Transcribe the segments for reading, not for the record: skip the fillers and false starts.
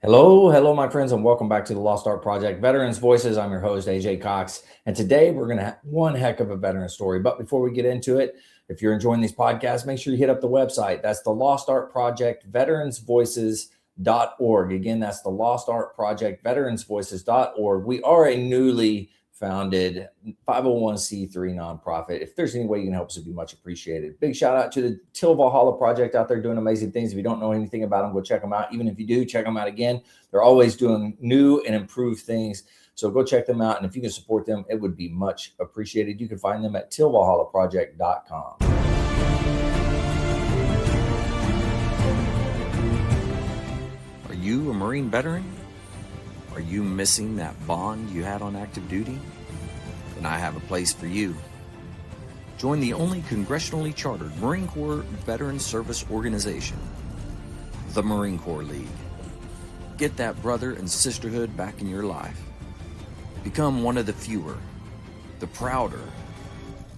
Hello, my friends, and welcome back to the Lost Art Project, Veterans Voices. I'm your host, AJ Cox, and today we're going to have one heck of a veteran story. But before we get into it, if you're enjoying these podcasts, make sure you hit up the website. That's the Lost Art Project, veteransvoices.org. Again, that's the Lost Art Project, veteransvoices.org. We are a newly founded 501c3 nonprofit. If there's any way you can help us, it'd be much appreciated. Big shout out to the Till Valhalla Project out there doing amazing things. If you don't know anything about them, go check them out. Even if you do, check them out again. They're always doing new and improved things. So go check them out. And if you can support them, it would be much appreciated. You can find them at tillvalhallaproject.com. Are you a Marine veteran? Are you missing that bond you had on active duty? Then I have a place for you. Join the only congressionally chartered Marine Corps veteran service organization, the Marine Corps League. Get that brother and sisterhood back in your life. Become one of the fewer, the prouder,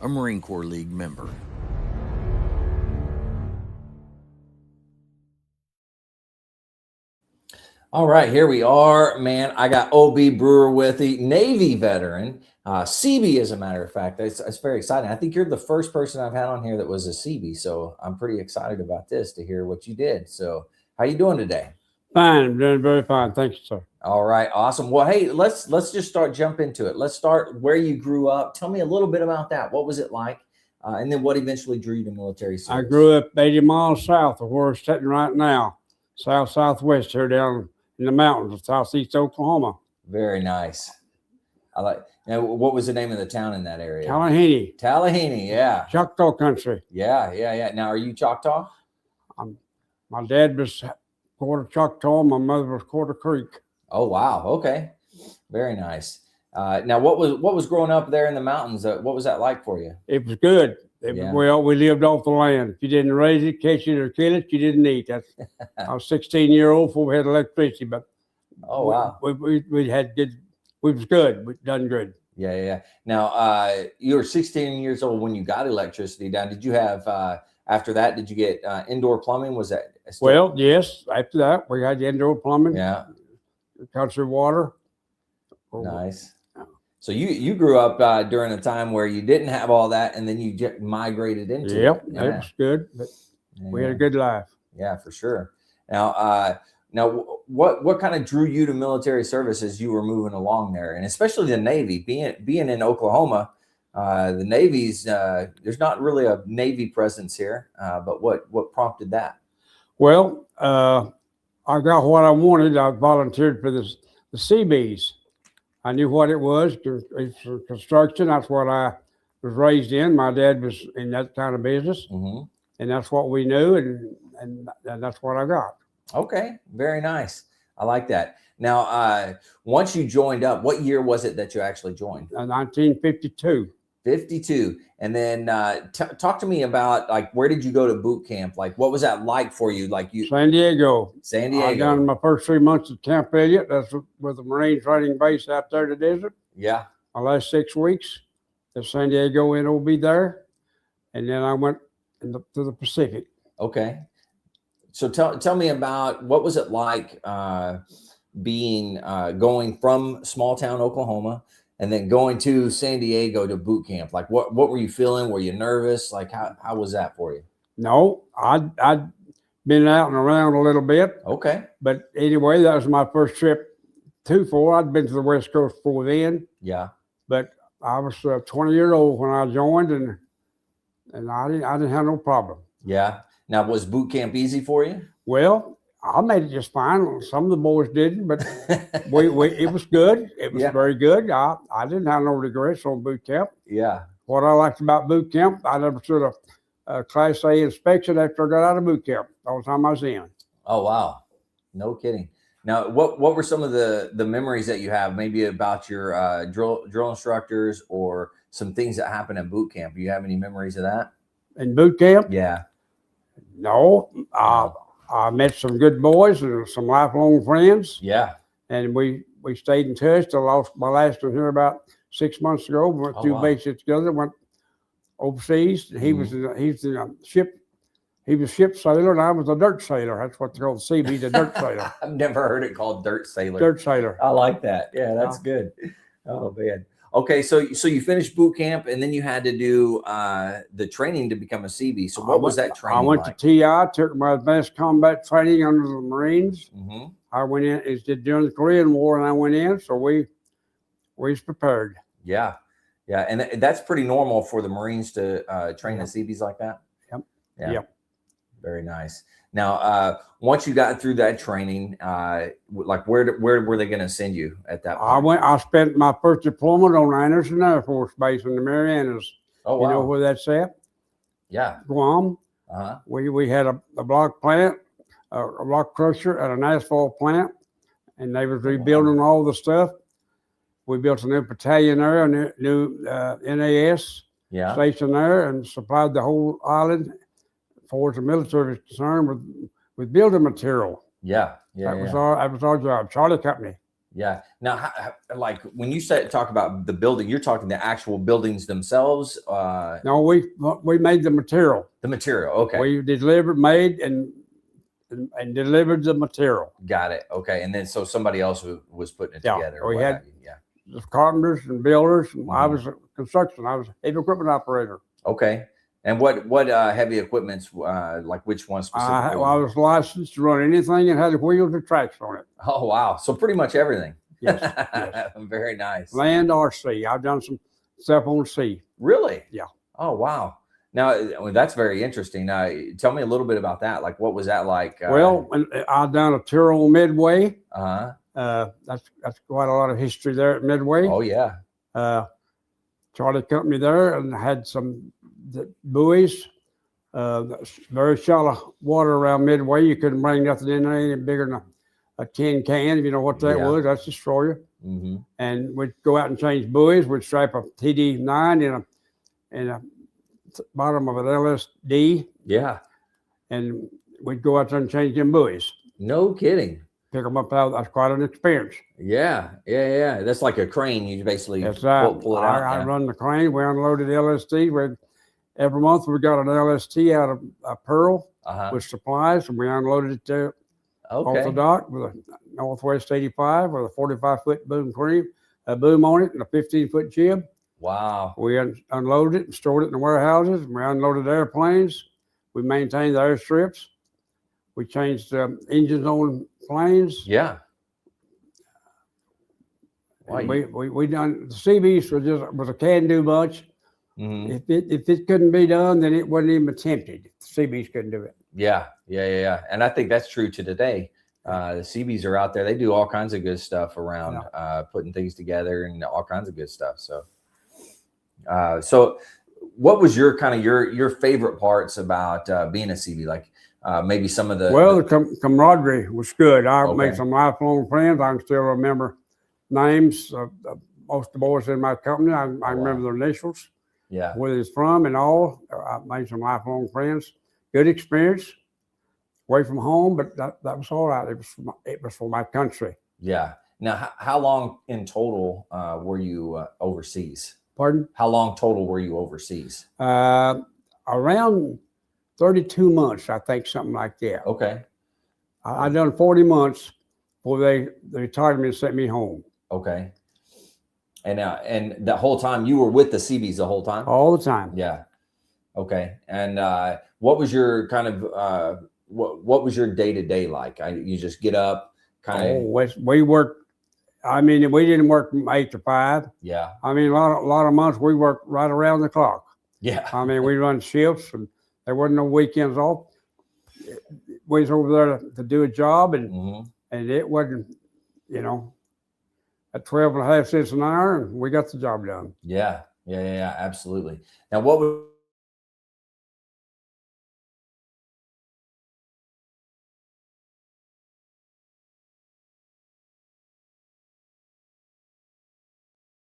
a Marine Corps League member. All right, here we are, man. I got OB Brewer with the Navy veteran, Seabee, as a matter of fact. It's very exciting. I think you're the first person I've had on here that was a Seabee, so I'm pretty excited about this to hear what you did. So, how you doing today? Fine, I'm doing very fine. Thank you, sir. All right, awesome. Well, hey, let's just jump into it. Let's start where you grew up. Tell me a little bit about that. What was it like, and then what eventually drew you to military service? I grew up 80 miles south of where we're sitting right now, southwest here down in the mountains of southeast Oklahoma. Very nice. I like. Now, what was the name of the town in that area? Tallahassee. Tallahassee, yeah. Choctaw country. Yeah. Now, are you Choctaw? My dad was quarter Choctaw. My mother was quarter Creek. Oh, wow. Okay. Very nice. Now, what was growing up there in the mountains? What was that like for you? It was good. Well, we lived off the land. If you didn't raise it, catch it, or kill it, you didn't eat. I was 16-year-old before we had electricity, but wow, we had good. We was good. We done good. Yeah. Now, you were 16 years old when you got electricity. Now, did you have after that? Did you get indoor plumbing? Was that well? Yes. After that, we had indoor plumbing. Yeah. Country water. Nice. So you grew up during a time where you didn't have all that, and then you just migrated into it. Yeah. It was good, but we had a good life. Yeah, for sure. Now, what kind of drew you to military service as you were moving along there, and especially the Navy? Being in Oklahoma, the Navy's there's not really a Navy presence here. But what prompted that? Well, I got what I wanted. I volunteered for the Seabees. I knew what it was. It's for construction. That's what I was raised in. My dad was in that kind of business, and that's what we knew, and that's what I got. Okay, very nice. I like that. Now, once you joined up, what year was it that you actually joined? 1952. 52. And then talk to me about, like, where did you go to boot camp? Like, what was that like for you? Like San Diego. I done my first 3 months at Camp Elliott. That's with the Marine training base out there in the desert. Yeah. My last 6 weeks at San Diego in OB there. And then I went to the Pacific. Okay. So tell me about, what was it like going from small town Oklahoma and then going to San Diego to boot camp? Like, what were you feeling? Were you nervous? Like, how was that for you? No, I'd been out and around a little bit. Okay. But anyway, that was my first trip I'd been to the West Coast before then. Yeah. But I was 20 years old when I joined, and I didn't have no problem. Yeah. Now, was boot camp easy for you? Well, I made it just fine. Some of the boys didn't, but it was good. It was very good. I didn't have no regrets on boot camp. Yeah. What I liked about boot camp, I never stood a Class A inspection after I got out of boot camp. All the time I was in. Oh, wow. No kidding. Now, what were some of the memories that you have, maybe about your drill instructors or some things that happened at boot camp? Do you have any memories of that? In boot camp? Yeah. No. I met some good boys and some lifelong friends. Yeah. And we stayed in touch. I lost my last one here about 6 months ago. We went two bases together, went overseas. He's in a ship He was ship sailor, and I was a dirt sailor. That's what they call the Seabee, the dirt sailor. I've never heard it called dirt sailor. Dirt sailor. I like that. Yeah, that's good. Oh man. Okay, so you finished boot camp, and then you had to do the training to become a Seabee. So what was that training? I went to TI, took my advanced combat training under the Marines. Mm-hmm. I went in. It did during the Korean War, and I went in. So we was prepared. Yeah, yeah, and that's pretty normal for the Marines to train the Seabees like that. Yep. Yeah. Yep. Very nice. Now, once you got through that training, like where were they going to send you at that point? I spent my first deployment on Anderson Air Force Base in the Marianas. Oh, wow. You know where that's at? Yeah. Guam. Uh-huh. We had a block plant, a rock crusher, and an asphalt plant, and they was rebuilding all the stuff. We built a new battalion there, a new NAS station there, and supplied the whole island, as far as the military was concerned, with building material. Yeah. That was our job. Charlie Company. Yeah. Now, like when you talk about the building, you're talking the actual buildings themselves. No, we made the material. The material. Okay. We made and delivered the material. Got it. Okay. And then so somebody else was putting it together. We had the carpenters and builders. And I was construction. I was heavy equipment operator. Okay. And what heavy equipments, like which ones specifically? I was licensed to run anything that had wheels or tracks on it. Oh, wow. So pretty much everything. Yes. Yes. Very nice. Land or sea. I've done some stuff on sea. Really? Yeah. Oh, wow. Now, that's very interesting. Tell me a little bit about that. Like, what was that like? Well, I've done a tour on Midway. Uh-huh. That's quite a lot of history there at Midway. Oh, yeah. Charlie Company there, and had some buoys, very shallow water around Midway. You couldn't bring nothing in there any bigger than a tin can, if you know what that was. That's a destroyer. Mm-hmm. And we'd go out and change buoys. We'd strap a TD9 in a bottom of an LSD. Yeah. And we'd go out there and change them buoys. No kidding. Pick them up out. That's quite an experience. Yeah. That's like a crane. You basically pull it out. I run the crane. We unloaded LSD. Every month we got an LST out of a Pearl with supplies, and we unloaded it there off the dock with a Northwest 85 with a 45-foot boom on it and a 15-foot jib. Wow. We unloaded it and stored it in the warehouses. And we unloaded airplanes. We maintained the airstrips. We changed engines on planes. Yeah. Wow. We done the Seabees was a can-do bunch. Mm-hmm. If it couldn't be done, then it wasn't even attempted. The Seabees couldn't do it. Yeah. And I think that's true to today. The Seabees are out there. They do all kinds of good stuff around putting things together and all kinds of good stuff. So what was your kind of your favorite parts about being a Seabee? Like maybe some of the camaraderie was good. I made some lifelong friends. I can still remember names of most of the boys in my company. I remember their initials. Yeah. Where it's from and all. I made some lifelong friends. Good experience. Away from home, but that was all right. It was for my country. Yeah. Now, how long in total were you overseas? Pardon? How long total were you overseas? Around 32 months, I think, something like that. Okay. I done 40 months before they retired me and sent me home. Okay. And the whole time you were with the Seabees the whole time? All the time. Yeah. Okay. And what was your kind of what was your day-to-day like? You just get up kind of we worked. I mean, we didn't work from 8 to 5. Yeah. I mean, a lot of months we worked right around the clock. Yeah. I mean, we run shifts and there wasn't no weekends off. We was over there to do a job and it wasn't, at 12.5 cents an hour, and we got the job done. Yeah, absolutely. Now, what was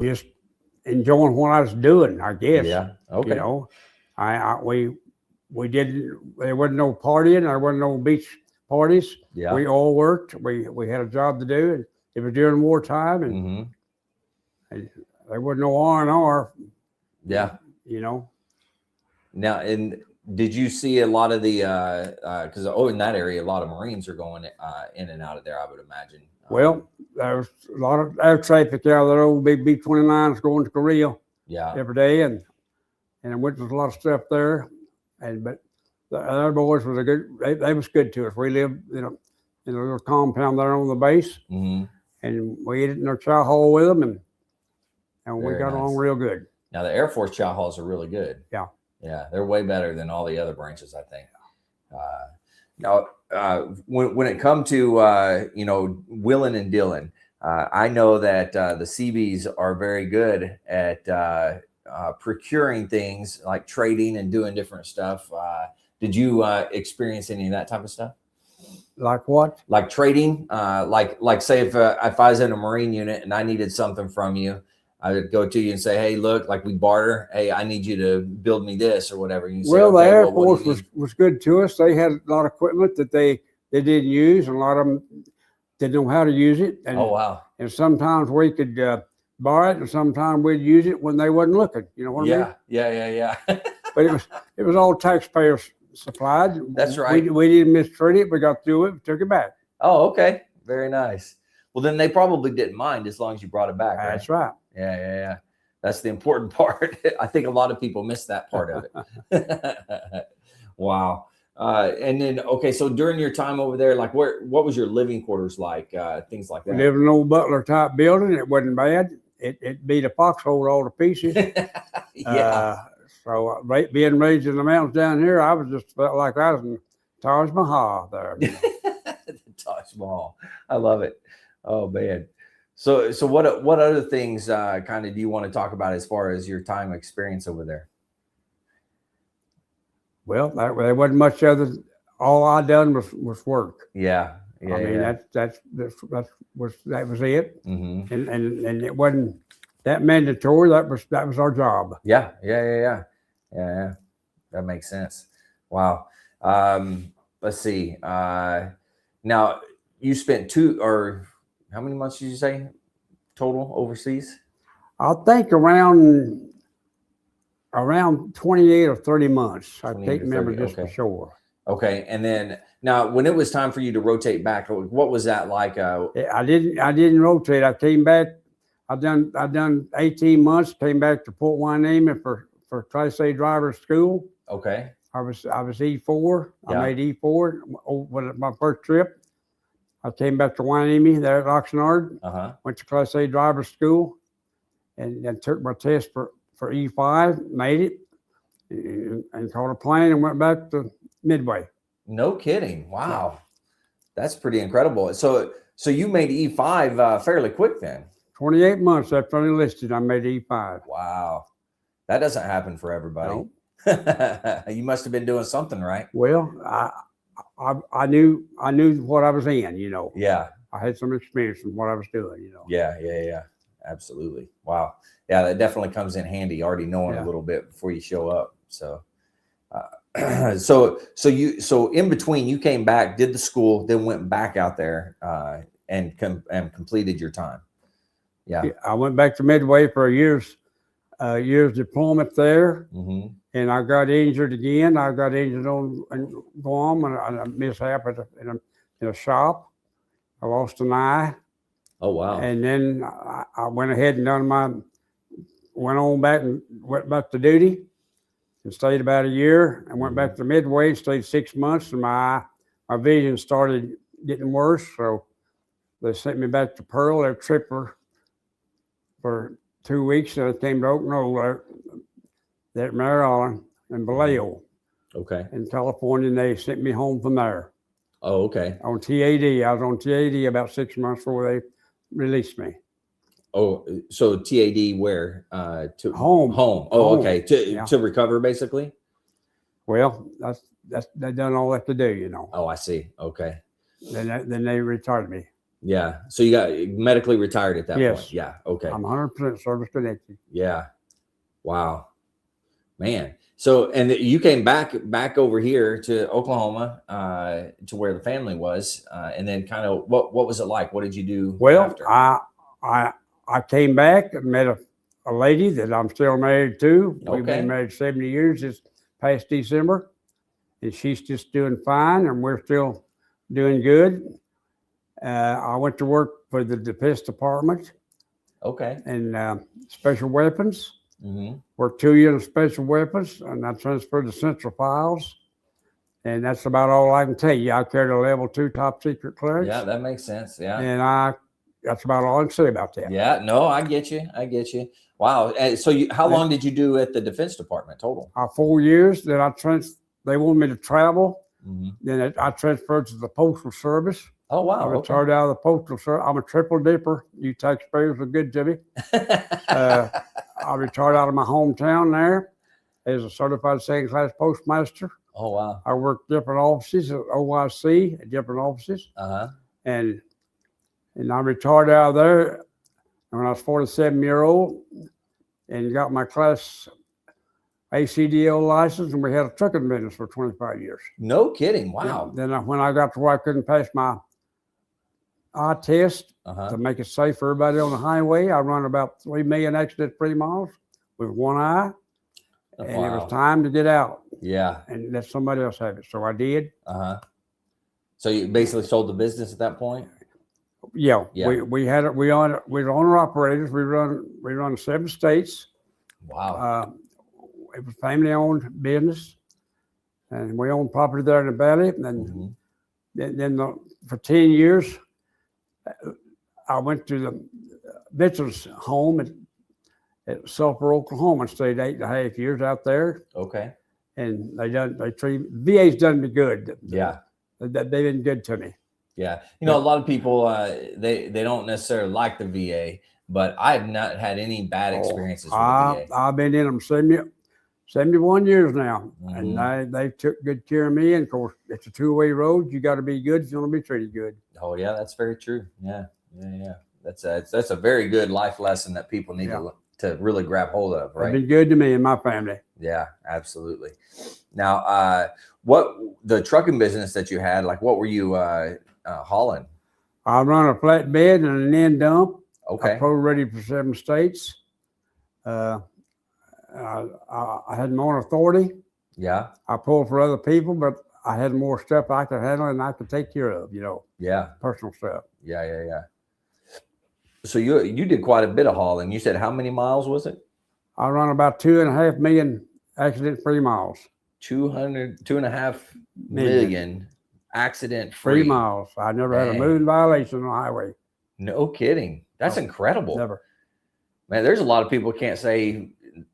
just enjoying what I was doing, I guess. Yeah. Okay. We didn't. There wasn't no partying. There wasn't no beach parties. Yeah. We all worked. We had a job to do, and it was during wartime, and there wasn't no R&R. Yeah. Now, and did you see a lot of the because in that area a lot of Marines are going in and out of there, I would imagine. Well, there's a lot of air traffic out of there. Old big B-29s going to Korea every day, and there was a lot of stuff there. But the other boys was they was good to us. We lived in a little compound there on the base, and we ate in their chow hall with them, and we got along real good. Now the Air Force chow halls are really good. Yeah, they're way better than all the other branches, I think. Now, when it comes to willing and dealing, I know that the Seabees are very good at procuring things like trading and doing different stuff. Did you experience any of that type of stuff? Like what? Like trading, like say if I was in a Marine unit and I needed something from you, I would go to you and say, hey, look, like we barter. Hey, I need you to build me this or whatever. You say, well, the Air Force was good to us. They had a lot of equipment that they didn't use, and a lot of them didn't know how to use it. And, oh, wow. And sometimes we could borrow it, and sometimes we'd use it when they wasn't looking. You know what I mean? Yeah. But it was all taxpayer supplied. That's right. We didn't mistreat it. We got through it, took it back. Oh, okay. Very nice. Well, then they probably didn't mind as long as you brought it back. That's right. Yeah. That's the important part. I think a lot of people miss that part of it. Wow. And then, okay, so during your time over there, like what was your living quarters like? Things like that. We lived in an old Butler type building. It wasn't bad. It beat a foxhole all to pieces. So being raised in the mountains down here, I was just felt like I was in Taj Mahal there. Taj Mahal. I love it. Oh man. So what other things kind of do you want to talk about as far as your time experience over there? Well, there wasn't much other. All I done was work. Yeah. I mean that was it. And it wasn't that mandatory. That was our job. Yeah. That makes sense. Wow. Let's see. Now you spent how many months did you say total overseas? I think around 28 or 30 months. I can't remember just for sure. Okay. And then now when it was time for you to rotate back, what was that like? I didn't rotate. I came back. I done 18 months, came back to Port Hueneme for Class A driver school. Okay. I was E4. I made E4 with my first trip. I came back to Hueneme there at Oxnard. Went to Class A driver school, and then took my test for E5. Made it, and caught a plane and went back to Midway. No kidding! Wow, that's pretty incredible. So you made E5 fairly quick then. 28 months after I enlisted, I made E5. Wow, that doesn't happen for everybody. No. You must have been doing something right. Well, I knew what I was in, Yeah. I had some experience in what I was doing, Yeah. Absolutely. Wow. Yeah, that definitely comes in handy, already knowing a little bit before you show up. So, so in between, you came back, did the school, then went back out there and completed your time. Yeah. I went back to Midway for a year's deployment there. And I got injured again. I got injured on Guam and a mishap in a shop. I lost an eye. Oh, wow. And then I went ahead and went back to duty and stayed about a year and went back to Midway, stayed 6 months, and my vision started getting worse. So they sent me back to Pearl, their tripper, for 2 weeks. And I came to Oak Knoll there at Mare Island and Vallejo. Okay. In California, and they sent me home from there. Oh, okay. On TAD. I was on TAD about 6 months before they released me. Oh, so TAD where? To home. Oh, home. Okay. To recover, basically? Well, they done all that to do, Oh, I see. Okay. Then they retired me. Yeah. So you got medically retired at that point? Yeah. Okay. I'm 100% service connected. Yeah. Wow. Man. So, and you came back over here to Oklahoma, to where the family was, and then kind of what was it like? What did you do? Well, after? I came back and met a lady that I'm still married to. Okay. We've been married 70 years this past December. and she's just doing fine, and we're still doing good. I went to work for the Defense Department Okay. and Special Weapons. Mm-hmm. Worked 2 years in Special Weapons, and I transferred to Central Files. And that's about all I can tell you. I carried a level 2 top secret clearance. Yeah, that makes sense. Yeah. And that's about all I can say about that. Yeah. No, I get you. I get you. Wow. So how long did you do at the Defense Department total? 4 years. Then they wanted me to travel. Mm-hmm. Then I transferred to the Postal Service. Oh, wow. I retired out of the Postal Service. I'm a triple dipper. You taxpayers are good to me. I retired out of my hometown there as a certified second-class postmaster. Oh, wow. I worked different offices at OIC, at different offices. Uh-huh. And I retired out of there when I was 47-year-old and got my class ACDL license, and we had a trucking business for 25 years. No kidding. Wow. Then when I got to where I couldn't pass my eye test to make it safe for everybody on the highway, I run about 3 million accident-free miles with one eye. And it was time to get out. Yeah. And let somebody else have it. So I did. Uh-huh. So you basically sold the business at that point? Yeah. Yeah. We had it. We were owner operators. We run 7 states. Wow. It was family owned business. And we owned property there in the valley. And then for 10 years, I went to the veterans home at Sulphur, Oklahoma, and stayed 8.5 years out there. Okay. And VA's done me good. Yeah. They've been good to me. Yeah. You know, a lot of people, they don't necessarily like the VA, but I have not had any bad experiences with the VA. I've been in them 71 years now, and they took good care of me. And of course, it's a 2-way road. You got to be good if you want to be treated good. Oh yeah, that's very true. Yeah. That's a very good life lesson that people need to really grab hold of, right? They've been good to me and my family. Yeah, absolutely. Now, what the trucking business that you had, like what were you hauling? I run a flatbed and an end dump. Okay. I pro-ready for 7 states. I had my own authority. Yeah. I pulled for other people, but I had more stuff I could handle and I could take care of, Yeah. personal stuff. Yeah. So you did quite a bit of hauling. You said how many miles was it? I run about 2.5 million accident-free miles. 2.5 million accident-free free miles. I never had a moving violation on the highway. No kidding. That's incredible. Never. Man, there's a lot of people who can't say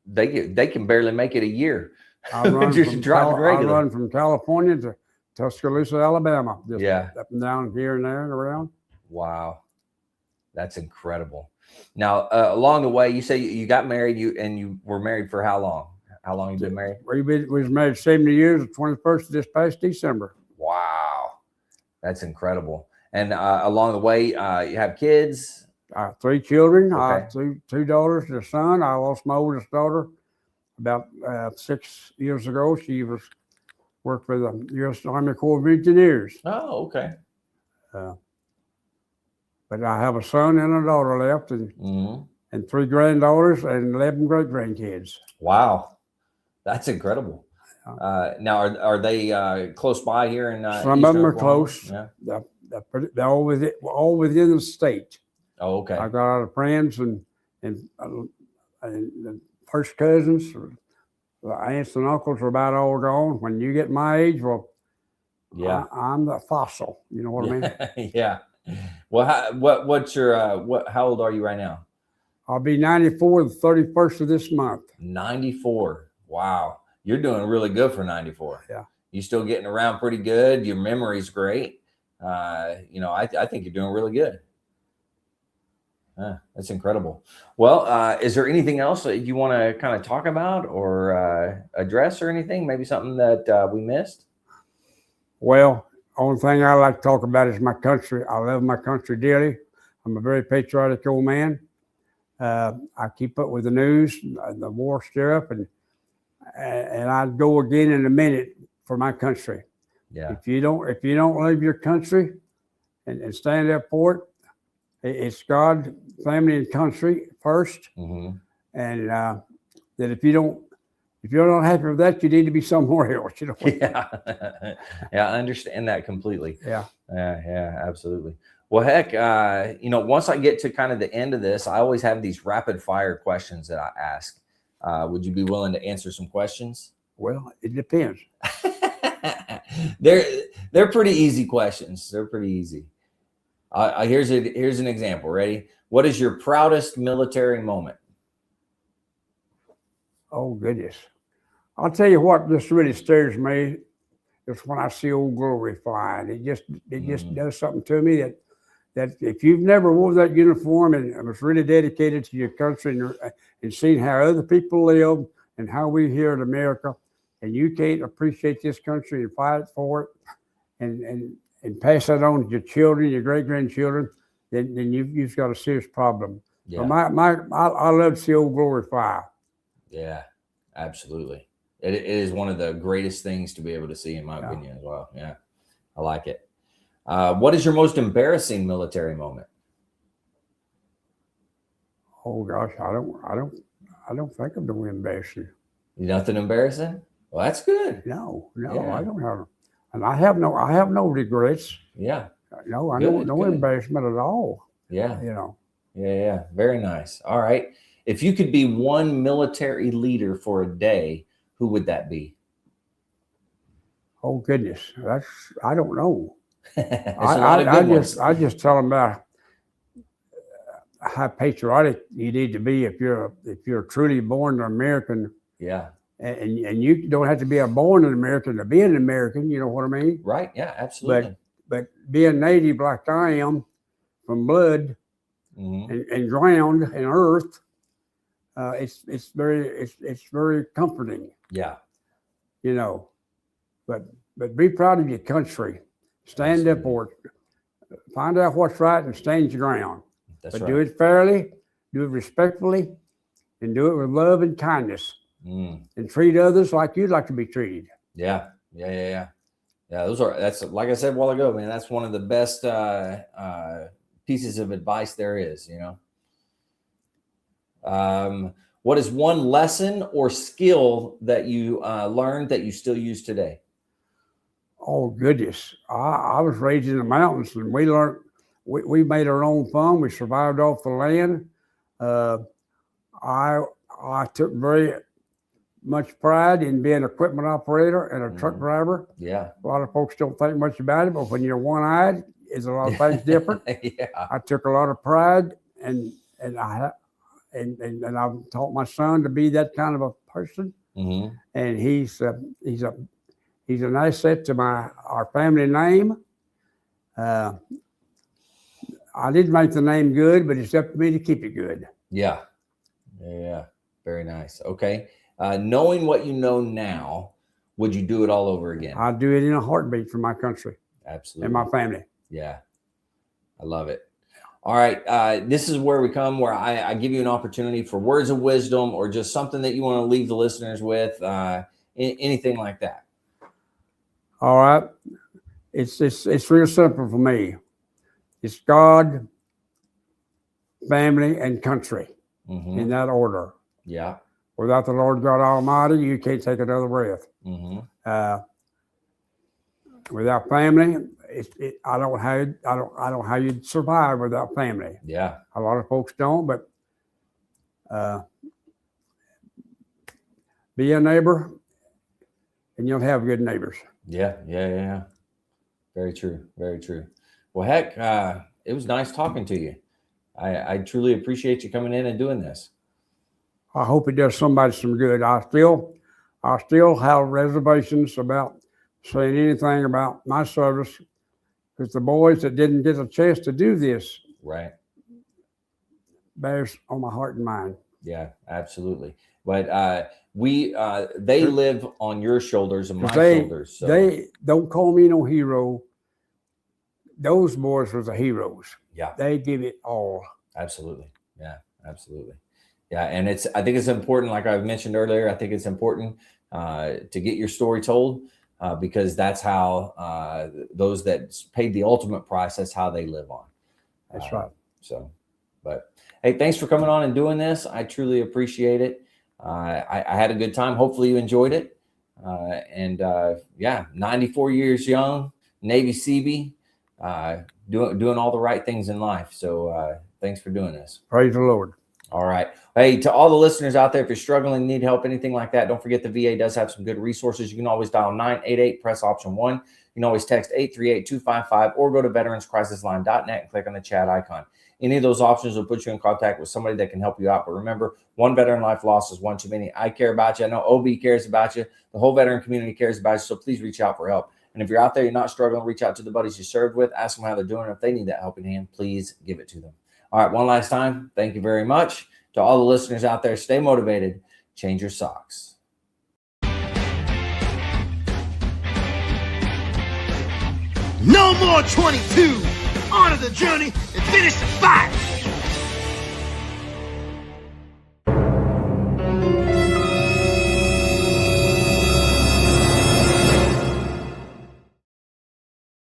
they can barely make it a year. I run Just driving regular. I run from California to Tuscaloosa, Alabama. Just up and down here and there and around. Wow. That's incredible. Now, along the way, you say you got married, you were married for how long? How long you been married? We was married 70 years, the 21st of this past December. Wow. That's incredible. And along the way, you have kids? 3 children. Okay. I have 2 daughters and a son. I lost my oldest daughter about 6 years ago. She worked for the U.S. Army Corps of Engineers. Oh, okay. But I have a son and a daughter left, and 3 granddaughters and 11 great grandkids. Wow, that's incredible. Now, are they close by here in? Some of them are close. Yeah, they're all within the state. Oh, okay. I got a lot of friends and first cousins, the aunts and uncles are about all gone. When you get my age, well, yeah, I'm the fossil. You know what I mean? Yeah. Well, how old are you right now? I'll be 94 the 31st of this month. 94. Wow. You're doing really good for 94. Yeah. You're still getting around pretty good. Your memory's great. I think you're doing really good. That's incredible. Well, is there anything else that you want to kind of talk about or address or anything? Maybe something that we missed? Well, only thing I like to talk about is my country. I love my country dearly. I'm a very patriotic old man. I keep up with the news, the war stuff, and I'd go again in a minute for my country. Yeah. If you don't love your country and stand up for it, it's God, family, and country first. Mm-hmm. And that if you don't if you're not happy with that, you need to be somewhere else. You know. Yeah, yeah, I understand that completely. Yeah. Yeah, absolutely. Well, heck, once I get to kind of the end of this, I always have these rapid fire questions that I ask. Would you be willing to answer some questions? Well, it depends. They're pretty easy questions. They're pretty easy. Here's an example. Ready? What is your proudest military moment? Oh, goodness. I'll tell you what just really stirs me is when I see Old Glory flying. It just does something to me that if you've never wore that uniform and was really dedicated to your country and seen how other people live and how we here in America, and you can't appreciate this country and fight for it and pass that on to your children, your great-grandchildren, then you've got a serious problem. Yeah. So I love to see Old Glory fly. Yeah, absolutely. It is one of the greatest things to be able to see, in my opinion, as well. Yeah, I like it. What is your most embarrassing military moment? Oh gosh, I don't think of no embarrassing. Nothing embarrassing? Well, that's good. No, Yeah. I don't have, and I have no regrets. Yeah. No, Good. embarrassment at all. Yeah. You know. Yeah. Very nice. All right. If you could be one military leader for a day, who would that be? Oh goodness, I don't know. I just tell them about how patriotic you need to be if you're truly born an American. Yeah. And you don't have to be born an American to be an American. You know what I mean? Right. Yeah. Absolutely. But being native like I am, from blood and ground and earth, it's very comforting. Yeah. You know, but be proud of your country. Stand up for it. Find out what's right and stand your ground. That's but right. do it fairly, do it respectfully, and do it with love and kindness. And treat others like you'd like to be treated. Yeah. That's like I said a while ago, man. That's one of the best pieces of advice there is. What is one lesson or skill that you learned that you still use today? Oh goodness, I was raised in the mountains, and we learned. We made our own fun. We survived off the land. I took very much pride in being an equipment operator and a truck driver. Yeah. A lot of folks don't think much about it, but when you're one-eyed, it's a lot of things different. Yeah. I took a lot of pride, and I've taught my son to be that kind of a person. And he's an asset to our family name. I didn't make the name good, but it's up to me to keep it good. Yeah. Very nice. Okay. Knowing what you know now, would you do it all over again? I'd do it in a heartbeat for my country. Absolutely. And my family. Yeah. I love it. All right. This is where we come, where I give you an opportunity for words of wisdom or just something that you want to leave the listeners with, anything like that. All right. It's real simple for me. It's God, family, and country in that order. Yeah. Without the Lord God Almighty, you can't take another breath. Without family, I don't know how you'd survive without family. Yeah. A lot of folks don't, but be a neighbor, and you'll have good neighbors. Yeah. Very true. Well, heck, it was nice talking to you. I truly appreciate you coming in and doing this. I hope it does somebody some good. I still have reservations about saying anything about my service, because the boys that didn't get a chance to do this, right, bears on my heart and mind. Yeah, absolutely. But they live on your shoulders and my shoulders. So. They don't call me no hero. Those boys were the heroes. Yeah, they give it all. Absolutely. Yeah, absolutely. Yeah, and I think it's important, like I mentioned earlier, I think it's important to get your story told because that's how those that paid the ultimate price, that's how they live on. That's right. So, but hey, thanks for coming on and doing this. I truly appreciate it. I had a good time. Hopefully you enjoyed it. Yeah, 94 years young, Navy Seabee, doing all the right things in life. So thanks for doing this. Praise the Lord. All right. Hey, to all the listeners out there, if you're struggling, need help, anything like that, don't forget the VA does have some good resources. You can always dial 988, press option 1. You can always text 838-255 or go to veteranscrisisline.net and click on the chat icon. Any of those options will put you in contact with somebody that can help you out. But remember, one veteran life lost is one too many. I care about you. I know OB cares about you. The whole veteran community cares about you. So please reach out for help. And if you're out there, you're not struggling, reach out to the buddies you served with. Ask them how they're doing. If they need that helping hand, please give it to them. All right, one last time, thank you very much. To all the listeners out there, stay motivated, change your socks. No more 22. On to the journey and finish the fight.